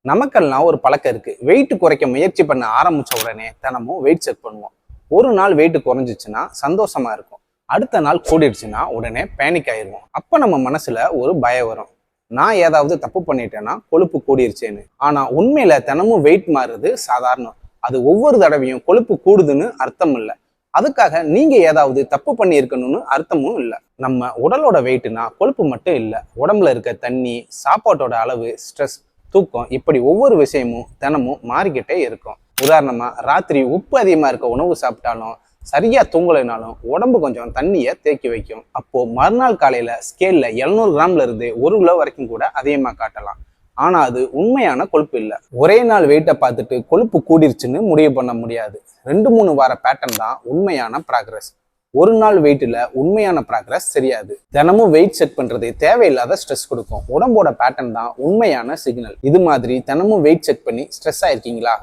நமக்கெல்லாம் ஒரு பழக்கம் இருக்கு. வெயிட் குறைக்க முயற்சி பண்ண ஆரம்பிச்ச உடனே தினமும் வெயிட் செக் பண்ணுவோம். ஒரு நாள் வெயிட் குறைஞ்சிச்சுன்னா சந்தோஷமா இருக்கும். அடுத்த நாள் கூடிடுச்சுன்னா உடனே பேனிக் ஆயிடுவோம். அப்ப நம்ம மனசுல ஒரு பயம் வரும். நான் ஏதாவது தப்பு பண்ணிட்டேன்னா கொழுப்பு கூடிருச்சேன்னு. ஆனா உண்மையில தினமும் வெயிட் மாறுறது சாதாரணம். அது ஒவ்வொரு தடவையும் கொழுப்பு கூடுதுன்னு அர்த்தம் இல்லை. அதுக்காக நீங்க ஏதாவது தப்பு பண்ணி இருக்கணும்னு அர்த்தமும் இல்லை. நம்ம உடலோட வெயிட்னா கொழுப்பு மட்டும் இல்லை, உடம்புல இருக்க தண்ணி, சாப்பாட்டோட அளவு, ஸ்ட்ரெஸ், தூக்கம், இப்படி ஒவ்வொரு விஷயமும் தினமும் மாறிக்கிட்டே இருக்கும். உதாரணமா ராத்திரி உப்பு அதிகமா இருக்க உணவு சாப்பிட்டாலும் சரியா தூங்கலைனாலும் உடம்பு கொஞ்சம் தண்ணியை தேக்கி வைக்கும். அப்போ மறுநாள் காலையில ஸ்கேல்ல 700 கிராம்ல இருந்து 1 கிலோ வரைக்கும் கூட அதிகமா காட்டலாம். ஆனா அது உண்மையான கொழுப்பு இல்லை. ஒரே நாள் வெயிட்டை பார்த்துட்டு கொழுப்பு கூடிருச்சுன்னு முடிவு பண்ண முடியாது. 2-3 வார பேட்டர்ன் தான் உண்மையான ப்ராக்ரஸ். ஒரு நாள் வெயிட்ல உண்மையான ப்ராக்ரஸ் தெரியாது. தினமும் வெயிட் செக் பண்றது தேவையில்லாத ஸ்ட்ரெஸ் கொடுக்கும். உடம்போட பேட்டர்ன் தான் உண்மையான சிக்னல். இது மாதிரி தினமும் வெயிட் செக் பண்ணி ஸ்ட்ரெஸ் ஆயிருக்கீங்களா?